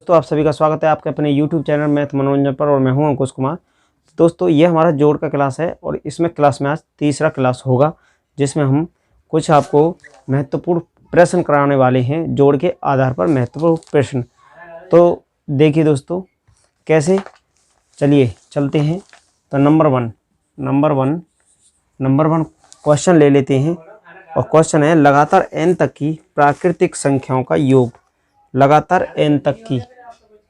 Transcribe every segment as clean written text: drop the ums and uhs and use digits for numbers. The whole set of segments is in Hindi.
दोस्तों आप सभी का स्वागत है आपके अपने YouTube चैनल मैथ मनोरंजन पर और मैं हूं अंकुश कुमार। दोस्तों ये हमारा जोड़ का क्लास है और इसमें क्लास में आज तीसरा क्लास होगा जिसमें हम कुछ आपको महत्वपूर्ण प्रश्न कराने वाले हैं। जोड़ के आधार पर महत्वपूर्ण प्रश्न। तो देखिए दोस्तों कैसे, चलिए चलते हैं। तो नंबर वन क्वेश्चन ले लेते हैं और क्वेश्चन है लगातार n तक की प्राकृतिक संख्याओं का योग। लगातार n तक की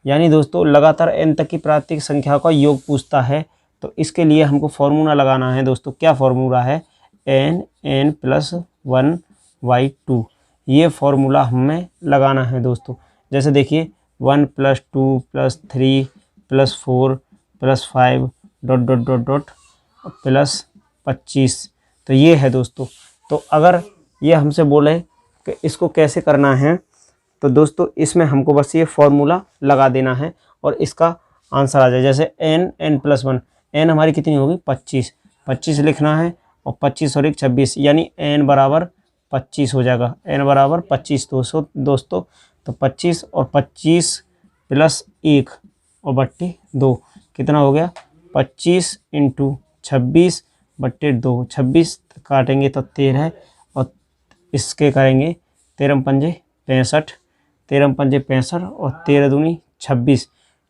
यानी दोस्तों लगातार n तक की प्राकृतिक संख्या का योग पूछता है। तो इसके लिए हमको फॉर्मूला लगाना है दोस्तों। क्या फॉर्मूला है? n+1/2। ये फॉर्मूला हमें लगाना है दोस्तों। जैसे देखिए 1 + 2 + 3 + 4 + 5 ... +25। तो ये है दोस्तों। तो अगर ये हमसे बोले कि इसको कैसे करना है तो दोस्तों इसमें हमको बस ये फॉर्मूला लगा देना है और इसका आंसर आ जाए। जैसे n+1, n हमारी कितनी होगी 25 लिखना है और 25 और 1 26 यानी n बराबर 25 हो जाएगा। n बराबर 25 दोस्तों। तो 25 और 25 + 1 और बट्टे 2 कितना हो गया? 25 × 26 बट्टे 2। 26 काटेंगे तो 13 और इसके करेंगे 13 पंजे 65, 13 पंजे 65 और 13 दूनी 26,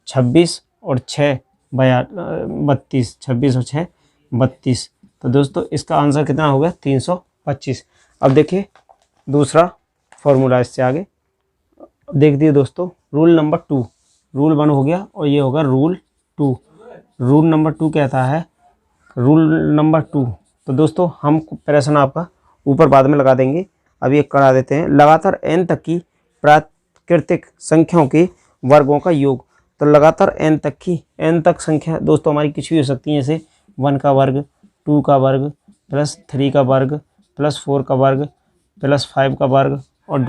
26 और 6 32, 26 और 6 32। तो दोस्तों इसका आंसर कितना हो गया? 325। अब देखिए दूसरा फॉर्मूला इससे आगे देख दिए दोस्तों। रूल नंबर 2, रूल 1 हो गया और ये होगा रूल 2। रूल नंबर 2 कहता है, रूल नंबर 2। तो दोस्तों हम प्रश्न आपका ऊपर बाद में लगा देंगे, अभी एक करा देते हैं। लगातार n तक की प्राकृतिक संख्याओं के वर्गों का योग। तो लगातार n तक की n तक संख्या दोस्तों हमारी कुछ भी हो सकती है, जैसे 1 का वर्ग, 2 का वर्ग, +3 का वर्ग, +4 का वर्ग, +5 का वर्ग और ...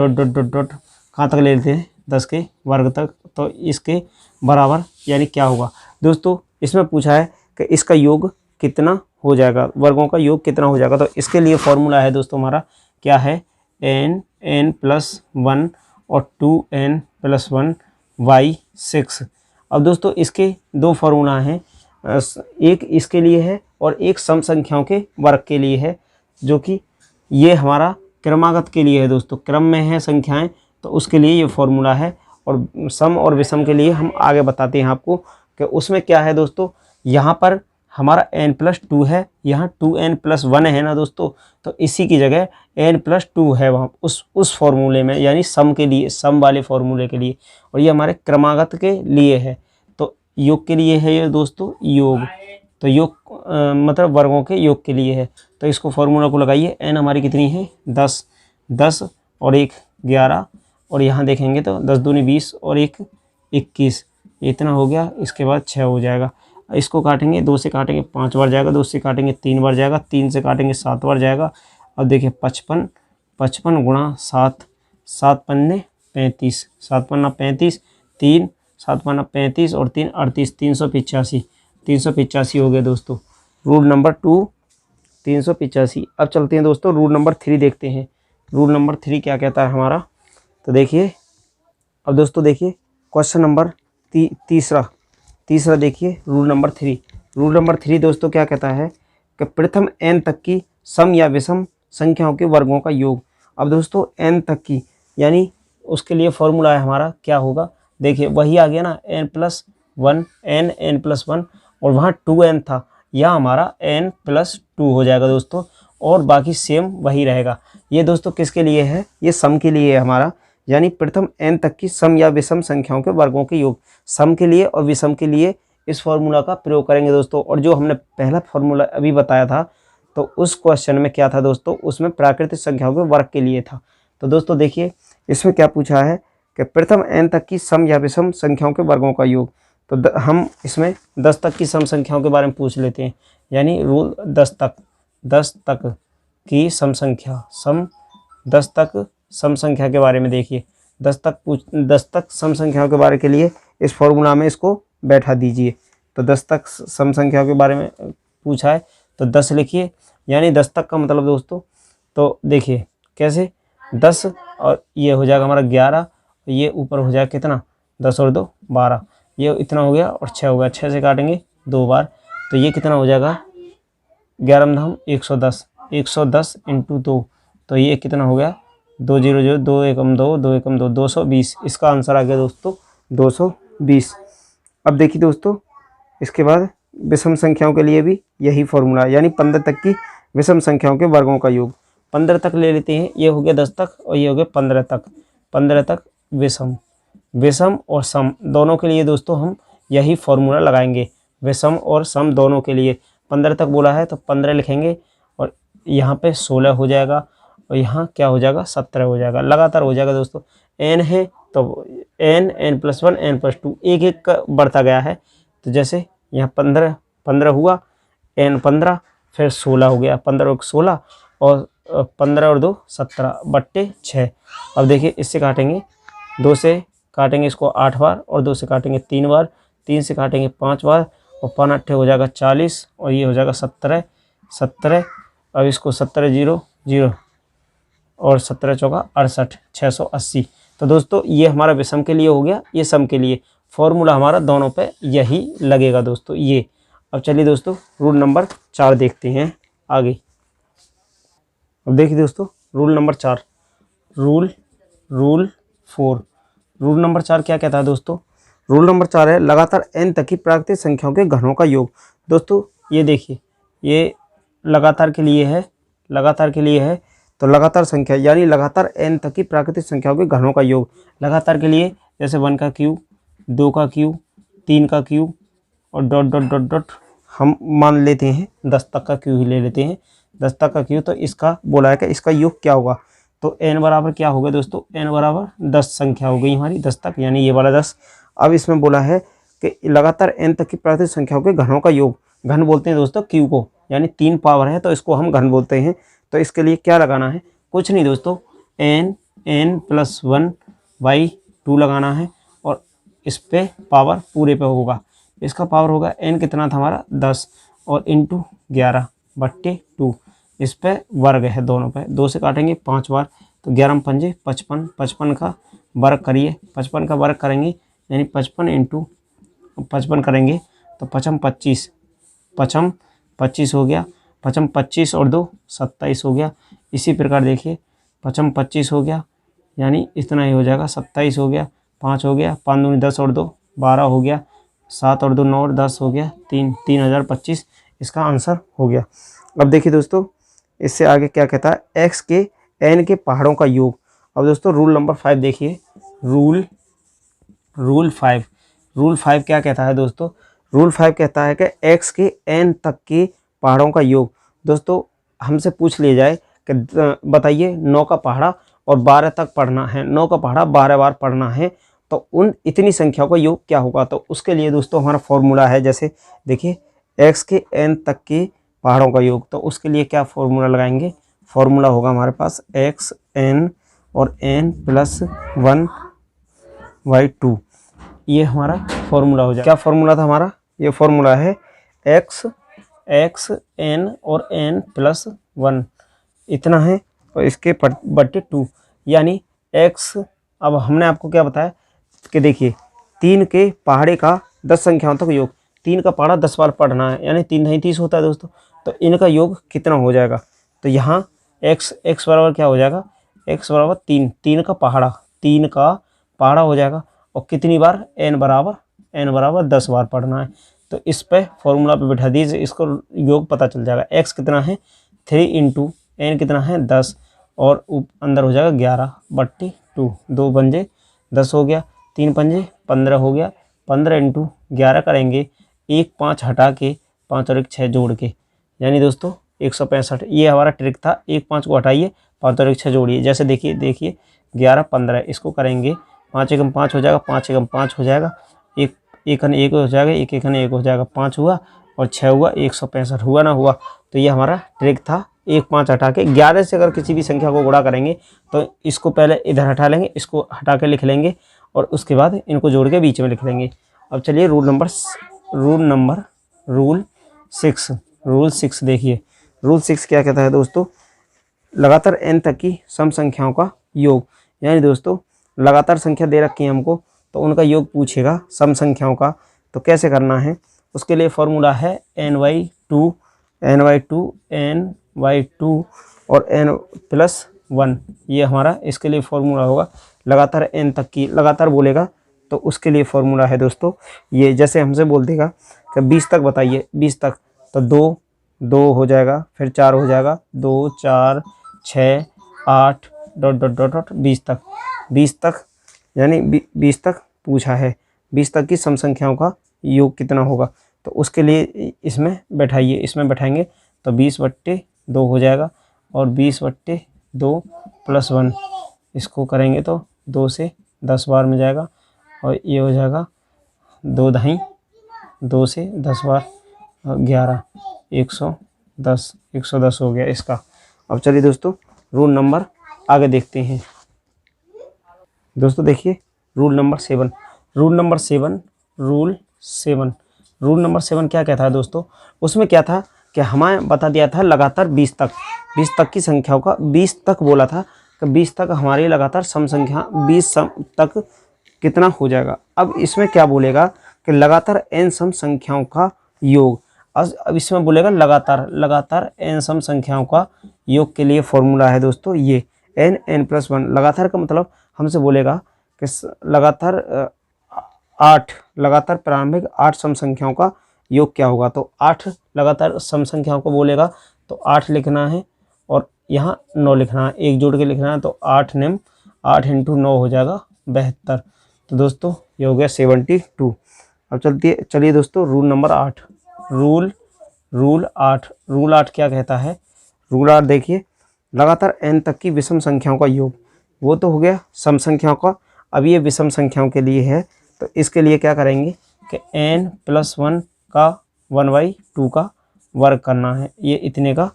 कहाँ तक ले लेते हैं? 10 के वर्ग तक। तो इसके बराबर यानी क्या होगा दोस्तों? इसमें पूछा है कि इसका योग कितना हो जाएगा, वर्गों का योग कितना हो जाएगा। तो इसके लिए फॉर्मूला है दोस्तों हमारा, क्या है? n+1 और 2n+1/6। अब दोस्तों इसके दो फॉर्मूला हैं, एक इसके लिए है और एक सम संख्याओं के वर्ग के लिए है, जो कि ये हमारा क्रमागत के लिए है दोस्तों। क्रम में है संख्याएं तो उसके लिए ये फॉर्मूला है और सम और विषम के लिए हम आगे बताते हैं आपको कि उसमें क्या है दोस्तों। यहाँ पर हमारा n+2 है, यहाँ 2n+1 है ना दोस्तों। तो इसी की जगह n+2 है वहाँ उस फॉर्मूले में, यानी सम के लिए, सम वाले फॉर्मूले के लिए। और ये हमारे क्रमागत के लिए है। तो योग के लिए है ये दोस्तों, योग। तो योग मतलब वर्गों के योग के लिए है। तो इसको फॉर्मूला को लगाइए। n हमारी कितनी है? 10 और 1 11 और यहाँ देखेंगे तो 10 दूनी 20 और 1 21, इतना हो गया। इसके बाद 6 हो जाएगा। इसको काटेंगे, 2 से काटेंगे 5 बार जाएगा, 2 से काटेंगे 3 बार जाएगा, 3 से काटेंगे 7 बार जाएगा। अब देखिए 55 × 7, 7 पन्ने 35, 7 पन्ना 35, 3 7 पन्ना 35 और 3 38, 385 हो गए दोस्तों। Rule number 2 385। अब चलते हैं दोस्तों रूल नंबर 3 देखते हैं। रूल नंबर 3 क्या कहता है हमारा? तो देखिए अब दोस्तों देखिए क्वेश्चन नंबर तीसरा देखिए। रूल नंबर 3 दोस्तों क्या कहता है कि प्रथम n तक की सम या विषम संख्याओं के वर्गों का योग। अब दोस्तों n तक की यानी उसके लिए फॉर्मूला है हमारा, क्या होगा? देखिए वही आ गया ना, n+1 और वहाँ 2n था, यह हमारा n+2 हो जाएगा दोस्तों। और बाकी सेम वही रहेगा। ये दोस्तों किसके लिए है? ये सम के लिए है हमारा, यानी प्रथम n तक की सम या विषम संख्याओं के वर्गों के योग। सम के लिए और विषम के लिए इस फॉर्मूला का प्रयोग करेंगे दोस्तों। और जो हमने पहला फॉर्मूला अभी बताया था तो उस क्वेश्चन में क्या था दोस्तों? उसमें प्राकृतिक संख्याओं के वर्ग के लिए था। तो दोस्तों देखिए इसमें क्या पूछा है कि प्रथम n तक की सम या विषम संख्याओं के वर्गों का योग। तो हम इसमें 10 तक की सम संख्याओं के बारे में पूछ लेते हैं, यानी रूल 10 तक की सम संख्या, 10 तक सम संख्या के बारे में देखिए। 10 तक सम संख्याओं के बारे के लिए इस फॉर्मूला में इसको बैठा दीजिए। तो 10 तक सम संख्याओं के बारे में पूछा है तो 10 लिखिए, यानी 10 तक का मतलब दोस्तों, तो देखिए कैसे 10 और ये हो जाएगा हमारा 11, ये ऊपर हो जाएगा कितना 10 और 2 12, ये इतना हो गया और 6 हो गया, 6 से काटेंगे 2 बार, तो ये कितना हो जाएगा 11 धाम 110, 110 इंटू 2, तो ये कितना हो गया 2 0 0 2 एकम 2 2 एकम 2 220। इसका आंसर आ गया दोस्तों 220। अब देखिए दोस्तों, इसके बाद विषम संख्याओं के लिए भी यही फॉर्मूला, यानी 15 तक की विषम संख्याओं के वर्गों का योग। 15 तक ले लेते हैं, ये हो गया 10 तक और ये हो गया 15 तक। 15 तक विषम, विषम और सम दोनों के लिए दोस्तों हम यही फॉर्मूला लगाएंगे, विषम और सम दोनों के लिए। 15 तक बोला है तो 15 लिखेंगे और यहाँ पे 16 हो जाएगा और यहाँ क्या हो जाएगा 17 हो जाएगा, लगातार हो जाएगा दोस्तों। n है तो n, n+1 n+2 एक एक बढ़ता गया है, तो जैसे यहाँ 15 हुआ, n 15, फिर 16 हो गया, 15 और 16 और 15 और 2 17/6। अब देखिए इससे काटेंगे, 2 से काटेंगे इसको 8 बार और 2 से काटेंगे 3 बार, 3 से काटेंगे 5 बार और 5 8 हो जाएगा 40 और ये हो जाएगा 17। अब इसको 17 0 0 और 17 चौका 68, 680। तो दोस्तों ये हमारा विषम के लिए हो गया, ये सम के लिए फॉर्मूला हमारा दोनों पे यही लगेगा दोस्तों ये। अब चलिए दोस्तों रूल नंबर 4 देखते हैं आगे। अब देखिए दोस्तों rule number 4, rule 4। Rule number 4 क्या कहता है दोस्तों? रूल नंबर 4 है लगातार n तक की प्राकृतिक संख्याओं के घनों का योग। दोस्तों ये देखिए, ये लगातार के लिए है, लगातार के लिए है, तो लगातार संख्या यानी लगातार n तक की प्राकृतिक संख्याओं के घनों का योग। लगातार के लिए जैसे 1 का क्यूब, 2 का क्यूब, 3 का क्यूब और डॉट डॉट डॉट डॉट हम मान लेते हैं 10 तक का क्यूब ही ले लेते हैं, 10 तक का क्यूब। तो इसका बोला है कि इसका योग क्या होगा, तो n बराबर क्या होगा दोस्तों, n बराबर 10 संख्या हो गई हमारी 10 तक, यानी ये वाला 10। अब इसमें बोला है कि लगातार n तक की प्राकृतिक संख्याओं के घनों का योग, घन बोलते हैं दोस्तों क्यू को, यानी 3 पावर है तो इसको हम घन बोलते हैं। तो इसके लिए क्या लगाना है, कुछ नहीं दोस्तों, n+1/2 लगाना है और इस पे पावर पूरे पे होगा। इसका पावर होगा n कितना था हमारा 10 और इंटू 11/2, इस पे वर्ग है दोनों पे, 2 से काटेंगे 5 बार, तो 11 पंजे 55, 55 का वर्ग करिए, 55 का वर्ग करेंगे यानी 55 इंटू 55 करेंगे तो 55 25, 55 25 हो गया, 55 25 और 2 27 हो गया। इसी प्रकार देखिए 55 25 हो गया यानी इतना ही हो जाएगा, 27 हो गया, 5 हो गया, 5 दूनी 10 और 2 12 हो गया, 7 और 2 9 और 10 हो गया, 3025 इसका आंसर हो गया। अब देखिए दोस्तों इससे आगे क्या कहता है, x के n के पहाड़ों का योग। अब दोस्तों रूल नंबर 5 देखिए, रूल 5 क्या कहता है दोस्तों? रूल 5 कहता है कि x के n तक के पहाड़ों का योग। दोस्तों हमसे पूछ लिया जाए कि बताइए 9 का पहाड़ा और 12 तक पढ़ना है, 9 का पहाड़ा 12 बार पढ़ना है, तो उन इतनी संख्याओं का योग क्या होगा? तो उसके लिए दोस्तों हमारा फॉर्मूला है, जैसे देखिए x के n तक के पहाड़ों का योग, तो उसके लिए क्या फॉर्मूला लगाएंगे? फॉर्मूला होगा हमारे पास x n और n+1/2, ये हमारा फॉर्मूला हो जाए। क्या फॉर्मूला था हमारा? ये फॉर्मूला है x n और n+1 इतना है और इसके बट्टे 2, यानी x। अब हमने आपको क्या बताया कि देखिए 3 के पहाड़े का 10 संख्याओं तक योग, 3 का पहाड़ा 10 बार पढ़ना है यानी 3 नहीं 30 होता है दोस्तों, तो इनका योग कितना हो जाएगा? तो यहाँ x बराबर क्या हो जाएगा, x बराबर 3 का पहाड़ा हो जाएगा और कितनी बार? n बराबर 10 बार पढ़ना है। तो इस पे फॉर्मूला पे बैठा दीजिए, इसको योग पता चल जाएगा। x कितना है 3 इंटू n कितना है 10 और अंदर हो जाएगा 11/2, 2 पंजे 10 हो गया, 3 पंजे 15 हो गया, 15 इंटू 11 करेंगे, 1 5 हटा के 5 और 1 6 जोड़ के, यानी दोस्तों 165। ये हमारा ट्रिक था, 1 5 को हटाइए, 5 और 1 6 जोड़िए। जैसे देखिए 11 15 इसको करेंगे, 5 एकम 5 हो जाएगा, 5 एकम 5 हो जाएगा, 1 1 1 हो जाएगा, 1 1 1 हो जाएगा, 5 हुआ और 6 हुआ, 165 हुआ ना हुआ। तो ये हमारा ट्रिक था, 1 5 हटा के 11 से अगर किसी भी संख्या को गुणा करेंगे तो इसको पहले इधर हटा लेंगे, इसको हटा के लिख लेंगे और उसके बाद इनको जोड़ के बीच में लिख लेंगे। अब चलिए रूल 6 देखिए, रूल 6 क्या कहता है दोस्तों? लगातार n तक की सम संख्याओं का योग, यानी दोस्तों लगातार संख्या दे रखी है हमको, तो उनका योग पूछेगा सम संख्याओं का, तो कैसे करना है उसके लिए फॉर्मूला है n/2 और n+1, ये हमारा इसके लिए फॉर्मूला होगा। लगातार n तक की लगातार बोलेगा तो उसके लिए फॉर्मूला है दोस्तों ये। जैसे हमसे बोल देगा कि 20 तक बताइए, 20 तक, तो 2 हो जाएगा, फिर 4 हो जाएगा, 2 4 6 8 ... 20 तक यानी 20 तक पूछा है। 20 तक की सम संख्याओं का योग कितना होगा, तो उसके लिए इसमें बैठाइए, इसमें बैठाएंगे तो 20/2 हो जाएगा, और 20/2 + 1 इसको करेंगे तो 2 से 10 बार में जाएगा, और ये हो जाएगा 2 दही 2 से 10 बार 11, 110 हो गया इसका। अब चलिए दोस्तों रूल नंबर आगे देखते हैं। दोस्तों देखिए रूल नंबर 7 रूल नंबर 7 क्या कहता है दोस्तों, उसमें क्या था कि हमें बता दिया था लगातार 20 तक की संख्याओं का, 20 तक बोला था कि 20 तक हमारी लगातार सम संख्या 20 सम तक कितना हो जाएगा। अब इसमें क्या बोलेगा कि लगातार n सम संख्याओं का योग। अब इसमें बोलेगा लगातार n सम संख्याओं का योग के लिए फॉर्मूला है दोस्तों ये n+1। लगातार का मतलब हमसे बोलेगा कि लगातार प्रारंभिक 8 सम संख्याओं का योग क्या होगा। तो 8 लगातार सम संख्याओं को बोलेगा तो 8 लिखना है, और यहाँ 9 लिखना है, एक जोड़ के लिखना है, तो 8 × 9 हो जाएगा 72। तो दोस्तों ये हो गया 72। अब चलिए दोस्तों रूल नंबर 8। रूल 8 क्या कहता है, रूल 8 देखिए लगातार n तक की विषम संख्याओं का योग, वो तो हो गया सम संख्याओं का। अब ये विषम संख्याओं के लिए है, तो इसके लिए क्या करेंगे कि n+1 का 1/2 का वर्ग करना है, ये इतने का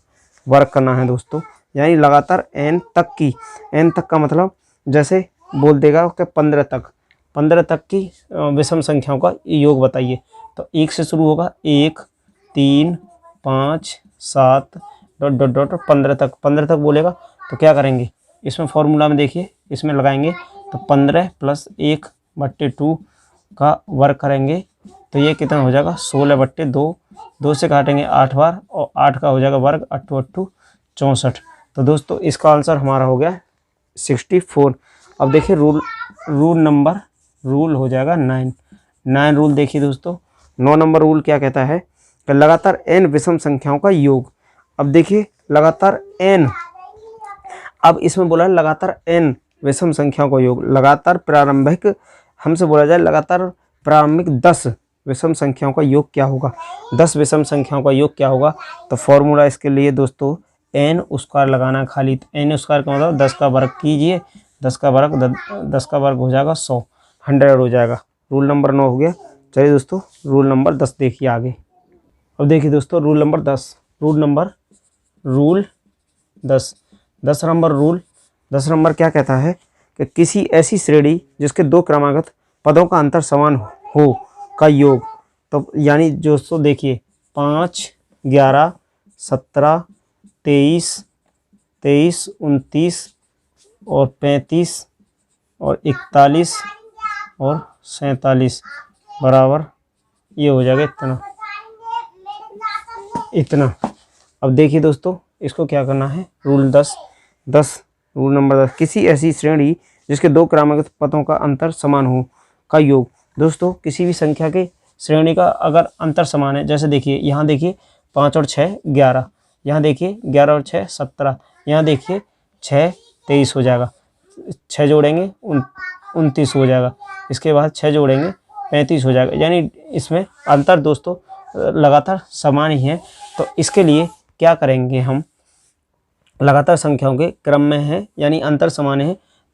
वर्ग करना है दोस्तों। यानी लगातार n तक का मतलब जैसे बोल देगा कि 15 तक की विषम संख्याओं का योग बताइए, तो 1 से शुरू होगा, 1 3 5 7 ... 15 तक बोलेगा। तो क्या करेंगे इसमें फॉर्मूला में देखिए, इसमें लगाएंगे तो 15 + 1/2 का वर्ग करेंगे, तो ये कितना हो जाएगा 16/2। 2 से काटेंगे 8 बार, और 8 का हो जाएगा वर्ग, 8 × 8 = 64। तो दोस्तों इसका आंसर हमारा हो गया 64। अब देखिए रूल हो जाएगा 9 रूल। देखिए दोस्तों 9 नंबर रूल क्या कहता है कि लगातार n विषम संख्याओं का योग। अब देखिए लगातार n, अब इसमें बोला है लगातार n विषम संख्याओं का योग। लगातार प्रारंभिक हमसे बोला जाए लगातार प्रारंभिक 10 विषम संख्याओं का योग क्या होगा, 10 विषम संख्याओं का योग क्या होगा। तो फॉर्मूला इसके लिए दोस्तों n² लगाना खाली। n² का मतलब 10 का वर्ग कीजिए, 10 का वर्ग हो जाएगा 100, 100 हो जाएगा। रूल नंबर 9 हो गया। चलिए दोस्तों रूल नंबर 10 देखिए आगे। अब देखिए दोस्तों रूल नंबर 10 10 नंबर क्या कहता है कि किसी ऐसी श्रेणी जिसके दो क्रमागत पदों का अंतर समान हो का योग। तो यानी दोस्तों देखिए 5 11 17 23 29 और 35 और 41 और 47 बराबर ये हो जाएगा इतना। अब देखिए दोस्तों इसको क्या करना है, रूल नंबर 10 किसी ऐसी श्रेणी जिसके दो क्रमागत पदों का अंतर समान हो का योग। दोस्तों किसी भी संख्या के श्रेणी का अगर अंतर समान है, जैसे देखिए यहाँ देखिए 5 और 6 11, यहाँ देखिए 11 और 6 17, यहाँ देखिए 6 23 हो जाएगा, 6 जोड़ेंगे 29 हो जाएगा, इसके बाद 6 जोड़ेंगे 35 हो जाएगा। यानी इसमें अंतर दोस्तों लगातार समान ही है। तो इसके लिए क्या करेंगे हम, लगातार संख्याओं के क्रम में है यानी अंतर समान है,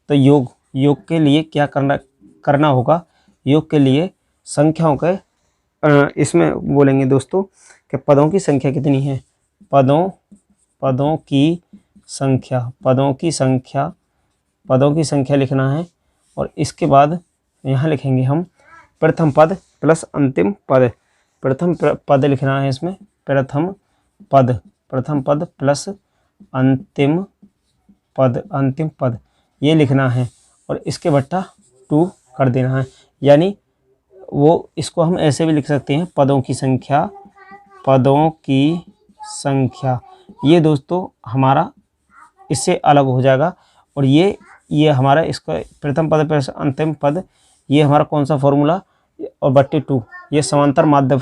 तो योग के लिए क्या करना होगा। योग के लिए संख्याओं के इसमें बोलेंगे दोस्तों कि पदों की संख्या कितनी है, पदों की संख्या लिखना है। और इसके बाद यहाँ लिखेंगे हम प्रथम पद प्लस अंतिम पद। प्रथम पद लिखना है इसमें, प्रथम पद प्लस अंतिम पद ये लिखना है, और इसके बट्टा 2 कर देना है। यानी वो इसको हम ऐसे भी लिख सकते हैं पदों की संख्या, पदों की संख्या। ये दोस्तों हमारा इससे अलग हो जाएगा। और ये हमारा इसका प्रथम पद प्लस अंतिम पद, ये हमारा कौन सा फॉर्मूला, और बट्टे 2, ये समांतर माध्य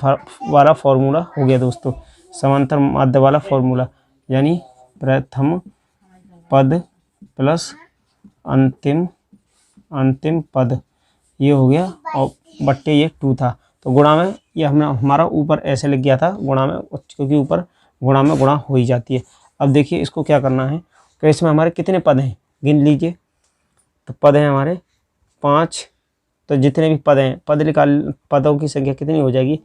वाला फॉर्मूला हो गया दोस्तों, समांतर माध्य वाला फॉर्मूला। यानी प्रथम पद प्लस अंतिम पद ये हो गया, और बट्टे ये 2 था, तो गुणा में ये हमने हमारा ऊपर ऐसे लिख गया था गुणा में, क्योंकि ऊपर गुणा में गुणा हो ही जाती है। अब देखिए इसको क्या करना है, तो इसमें हमारे कितने पद हैं गिन लीजिए। तो पद हैं हमारे 5, तो जितने भी पद हैं पद निकाल, पदों की संख्या कितनी हो जाएगी,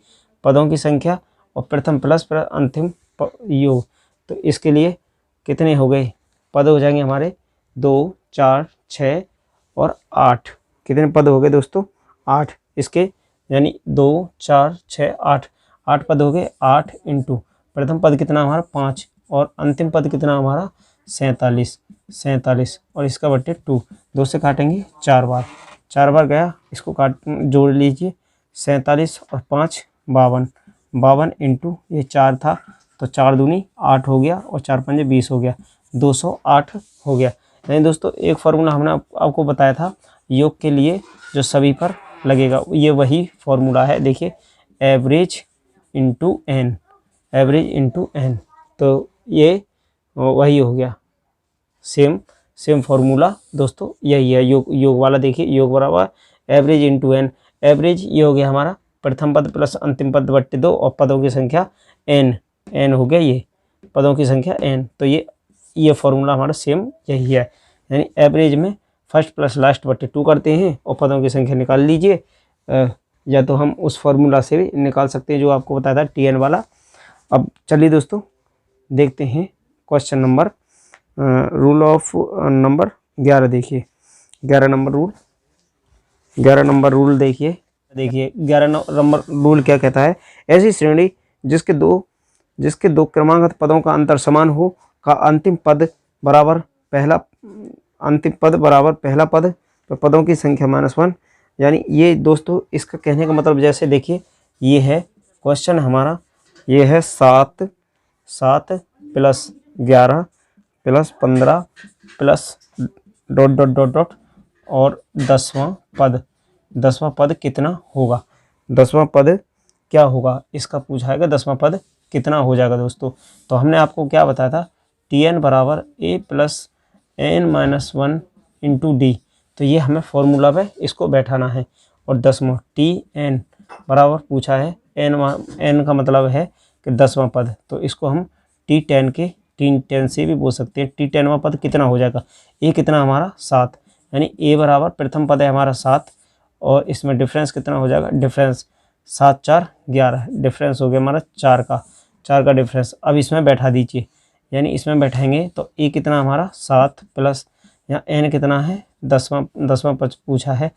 पदों की संख्या और प्रथम प्लस अंतिम योग। तो इसके लिए कितने हो गए पद हो जाएंगे हमारे 2, 4, 6 और 8। कितने पद हो गए दोस्तों, 8 इसके, यानी 2, 4, 6, 8 पद हो गए। 8 इंटू प्रथम पद कितना हमारा 5 और अंतिम पद कितना हमारा 47 और इसका बट्टे 2, 2 से काटेंगे 4 बार गया, इसको जोड़ लीजिए। 47 और 5 52 इंटू ये 4 था, तो 4 दूनी 8 हो गया और 4 पंजे 20 हो गया, 208 हो गया। यानी दोस्तों एक फार्मूला हमने आपको बताया था योग के लिए जो सभी पर लगेगा, ये वही फार्मूला है। देखिए एवरेज इंटू एन, तो ये वही हो गया, सेम फार्मूला दोस्तों यही है योग वाला। देखिए योग बराबर एवरेज इंटू एन, एवरेज ये हो गया हमारा प्रथम पद प्लस अंतिम पद बट्टे 2 और पदों की संख्या एन हो गया, ये पदों की संख्या एन। तो ये फार्मूला हमारा सेम यही है, यानी एवरेज में फर्स्ट प्लस लास्ट बट्टे 2 करते हैं और पदों की संख्या निकाल लीजिए, या तो हम उस फार्मूला से भी निकाल सकते हैं जो आपको बताया था टीएन वाला। अब चलिए दोस्तों देखते हैं question number rule of number 11। देखिए 11 नंबर रूल देखिए 11 नंबर रूल क्या कहता है, ऐसी श्रेणी जिसके दो क्रमांकित पदों का अंतर समान हो का अंतिम पद बराबर पहला पद तो पदों की संख्या -1। यानी ये दोस्तों इसका कहने का मतलब, जैसे देखिए ये है क्वेश्चन हमारा, ये है 7 प्लस 11 प्लस 15 प्लस ... और 10वां पद कितना होगा, 10वां पद क्या होगा इसका पूछाएगा, 10वां पद कितना हो जाएगा दोस्तों। तो हमने आपको क्या बताया था, Tn बराबर a plus n-1 into D. तो ये हमें फॉर्मूला पे इसको बैठाना है। और 10वां Tn बराबर पूछा है, n का मतलब है कि 10वां पद, तो इसको हम T10 से भी बोल सकते हैं। T10वां पद कितना हो जाएगा, ए कितना हमारा 7, यानी ए बराबर प्रथम पद है हमारा 7 और इसमें डिफरेंस कितना हो जाएगा, डिफरेंस 7 4 11, डिफरेंस हो गया हमारा 4 का डिफरेंस। अब इसमें बैठा दीजिए, यानी इसमें बैठाएंगे तो ए कितना हमारा 7 प्लस यहाँ एन कितना है 10वां पूछा है,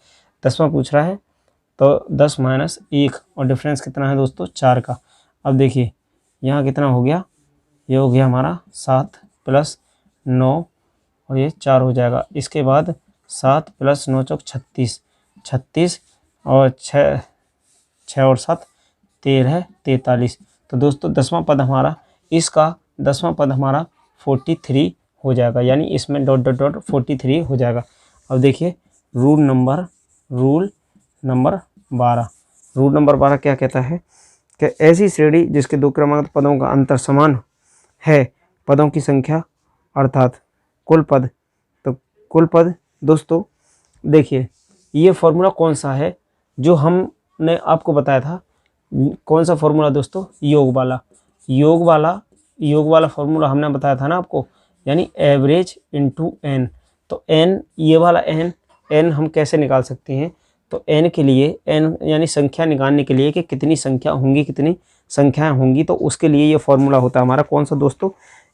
10वां पूछ रहा है, तो 10 माइनस 1 और डिफरेंस कितना है दोस्तों 4 का। अब देखिए यहाँ कितना हो गया, ये हो गया हमारा 7 प्लस 9 और ये 4 हो जाएगा। इसके बाद 7 प्लस 9 चौक 36 और 6 और 7 13 43। तो दोस्तों 10वां पद हमारा, इसका 10वां पद हमारा 43 हो जाएगा, यानी इसमें ... 43 हो जाएगा। अब देखिए रूल नंबर 12 क्या कहता है कि ऐसी श्रेणी जिसके दो क्रमांकित पदों का अंतर समान है, पदों की संख्या अर्थात कुल पद। तो कुल पद दोस्तों देखिए ये फॉर्मूला कौन सा है जो हमने आपको बताया था, कौन सा फॉर्मूला दोस्तों, योग वाला फॉर्मूला हमने बताया था ना आपको, यानी एवरेज इंटू एन। तो एन, ये वाला एन हम कैसे निकाल सकते हैं, तो एन के लिए, एन यानी संख्या निकालने के लिए कि कितनी संख्याएं होंगी, तो उसके लिए ये फॉर्मूला होता है हमारा कौन सा दोस्तों,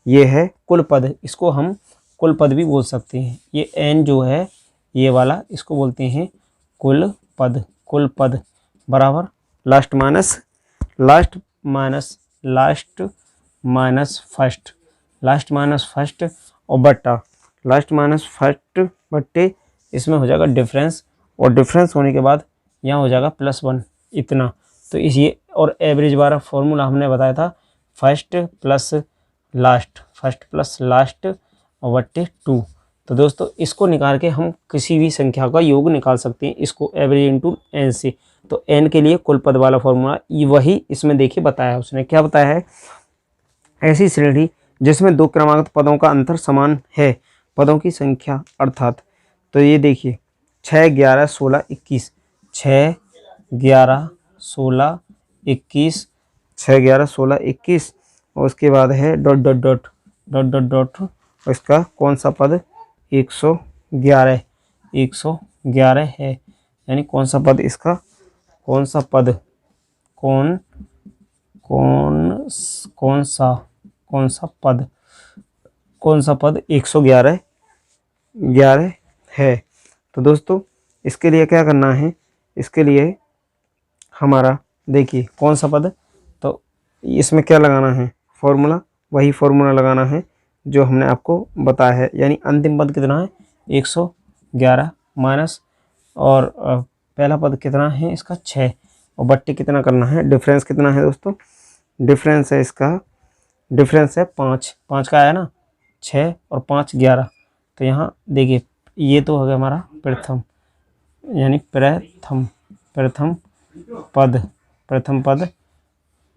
ये है कुल पद। इसको हम कुल पद भी बोल सकते हैं। ये एन जो है ये वाला, इसको बोलते हैं कुल पद बराबर लास्ट माइनस फर्स्ट और बट्टा लास्ट माइनस फर्स्ट बट्टे इसमें हो जाएगा डिफरेंस, और डिफरेंस होने के बाद यहाँ हो जाएगा +1 इतना। तो इस ये और एवरेज वाला फॉर्मूला हमने बताया था फर्स्ट प्लस लास्ट और बट्टे 2। तो दोस्तों इसको निकाल के हम किसी भी संख्या का योग निकाल सकते हैं, इसको एवरेज इंटू एन से। तो एन के लिए कुल पद वाला फॉर्मूला वही इसमें देखिए बताया, उसने क्या बताया है, ऐसी श्रेणी जिसमें दो क्रमागत पदों का अंतर समान है, पदों की संख्या अर्थात। तो ये देखिए 6, 11, 16, 21, 6, 11, 16, 21, 6, 11, 16, 21 और उसके बाद है dot dot dot dot dot dot और इसका कौन सा पद 111 है, यानी कौन सा पद इसका, कौन सा पद कौन सा पद 111 है। तो दोस्तों इसके लिए क्या करना है, इसके लिए हमारा देखिए कौन सा पद, तो इसमें क्या लगाना है फॉर्मूला, वही फॉर्मूला लगाना है जो हमने आपको बताया है। यानी अंतिम पद कितना है 111 माइनस और पहला पद कितना है इसका 6 और बट्टे कितना करना है, डिफरेंस कितना है दोस्तों, डिफरेंस है इसका, डिफरेंस है 5 का आया ना, 6 और 5 11। तो यहाँ देखिए ये तो हो गया हमारा प्रथम, यानी प्रथम पद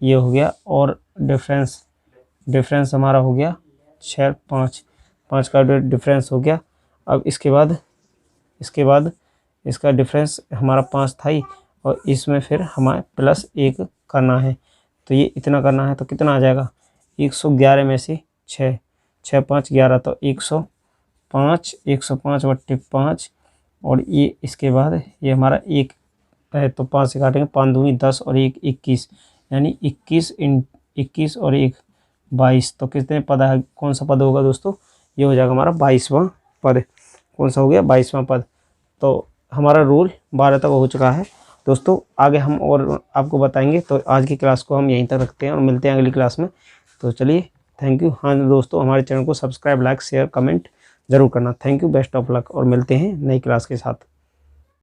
ये हो गया और डिफरेंस हमारा हो गया 6 5 का डिफरेंस हो गया। अब इसके बाद इसका डिफरेंस हमारा 5 था ही और इसमें फिर हमें +1 करना है, तो ये इतना करना है। तो कितना आ जाएगा 111 में से 6 5 11 तो 105 बट्टे 5 और ये इसके बाद ये हमारा 1 है तो 5 से काटेंगे, 5 दूनी 10 और 1 21, यानी 21 और 1 22। तो कितने पद है, कौन सा पद होगा दोस्तों, ये हो जाएगा हमारा 22वां पद। कौन सा हो गया 22वां पद। तो हमारा रूल 12 तक हो चुका है दोस्तों, आगे हम और आपको बताएंगे। तो आज की क्लास को हम यहीं तक रखते हैं और मिलते हैं अगली क्लास में। तो चलिए थैंक यू। हाँ दोस्तों हमारे चैनल को सब्सक्राइब, लाइक, शेयर, कमेंट ज़रूर करना। Thank you, best of luck और मिलते हैं नई क्लास के साथ।